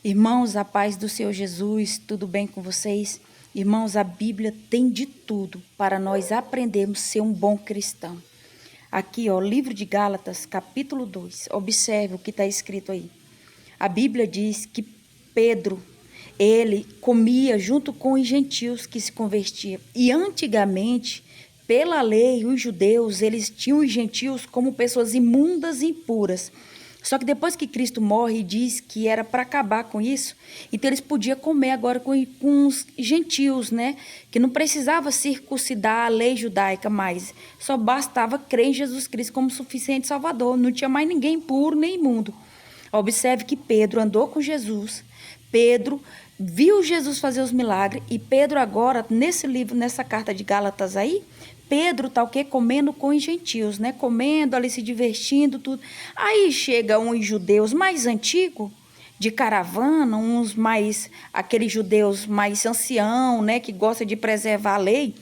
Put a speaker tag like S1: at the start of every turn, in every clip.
S1: Irmãos, a paz do Senhor Jesus, tudo bem com vocês? Irmãos, a Bíblia tem de tudo para nós aprendermos a ser um bom cristão. Aqui, ó, livro de Gálatas, capítulo 2, observe o que está escrito aí. A Bíblia diz que Pedro, ele comia junto com os gentios que se convertiam. E antigamente, pela lei, os judeus, eles tinham os gentios como pessoas imundas e impuras. Só que depois que Cristo morre e diz que era para acabar com isso, então eles podiam comer agora com os gentios, né? Que não precisava circuncidar a lei judaica mais. Só bastava crer em Jesus Cristo como suficiente Salvador. Não tinha mais ninguém impuro nem imundo. Observe que Pedro andou com Jesus. Pedro viu Jesus fazer os milagres. E Pedro agora, nesse livro, nessa carta de Gálatas aí, Pedro está o quê? Comendo com os gentios, né? Comendo ali, se divertindo, tudo. Aí chega uns judeus mais antigos, de caravana, aqueles judeus mais ancião, né? Que gosta de preservar a lei.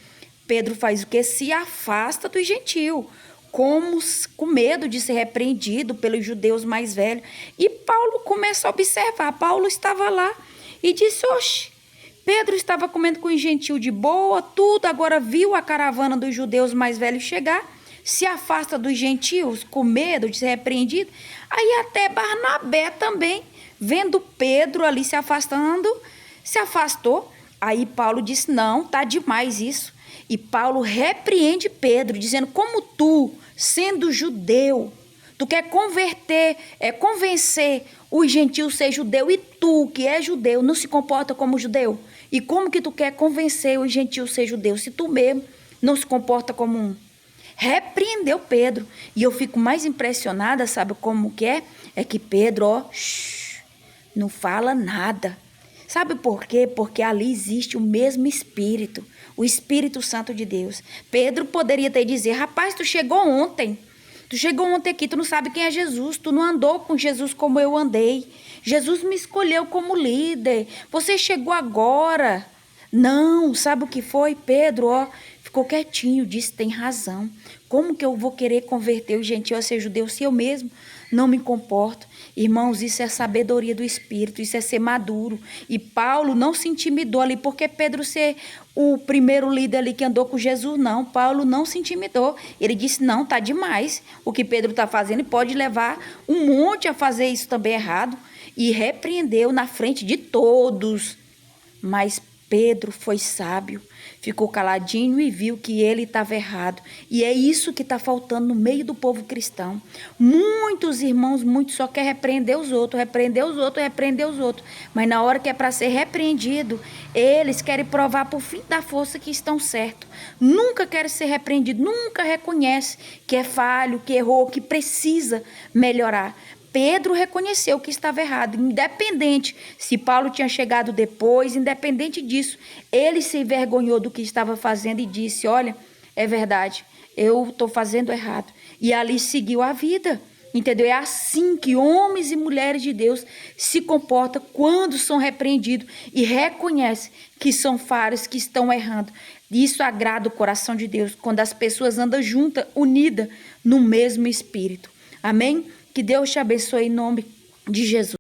S1: Pedro faz o quê? Se afasta do gentio, com medo de ser repreendido pelos judeus mais velhos. E Paulo começa a observar. Paulo estava lá e disse, oxe, Pedro estava comendo com os gentios de boa, tudo, agora viu a caravana dos judeus mais velhos chegar, se afasta dos gentios com medo de ser repreendido. Aí até Barnabé também, vendo Pedro ali se afastando, se afastou. Aí Paulo disse, não, tá demais isso. E Paulo repreende Pedro, dizendo, como tu, sendo judeu, tu quer convencer os gentios a ser judeu, e tu, que é judeu, não se comporta como judeu? E como que tu quer convencer os gentios a ser judeu, se tu mesmo não se comporta como um? Repreendeu Pedro. E eu fico mais impressionada, sabe como que é? É que Pedro, ó, não fala nada. Sabe por quê? Porque ali existe o mesmo Espírito, o Espírito Santo de Deus. Pedro poderia ter dizer, rapaz, tu chegou ontem. Tu chegou ontem aqui, tu não sabe quem é Jesus, tu não andou com Jesus como eu andei. Jesus me escolheu como líder, você chegou agora. Não, sabe o que foi? Pedro, ó, ficou quietinho, disse, tem razão. Como que eu vou querer converter o gentio a ser judeu se eu mesmo não me comporto? Irmãos, isso é sabedoria do Espírito, isso é ser maduro. E Paulo não se intimidou ali, porque Pedro ser o primeiro líder ali que andou com Jesus, não. Paulo não se intimidou. Ele disse, não, tá demais o que Pedro está fazendo e pode levar um monte a fazer isso também errado. E repreendeu na frente de todos. Mas Pedro foi sábio, ficou caladinho e viu que ele estava errado. E é isso que está faltando no meio do povo cristão. Muitos irmãos, muitos só querem repreender os outros, repreender os outros, repreender os outros. Mas na hora que é para ser repreendido, eles querem provar por fim da força que estão certos. Nunca querem ser repreendidos, nunca reconhece que é falho, que errou, que precisa melhorar. Pedro reconheceu que estava errado, independente se Paulo tinha chegado depois, independente disso, ele se envergonhou do que estava fazendo e disse, olha, é verdade, eu estou fazendo errado. E ali seguiu a vida, entendeu? É assim que homens e mulheres de Deus se comportam quando são repreendidos e reconhecem que são falhos, que estão errando. Isso agrada o coração de Deus, quando as pessoas andam juntas, unidas, no mesmo espírito. Amém? Que Deus te abençoe em nome de Jesus.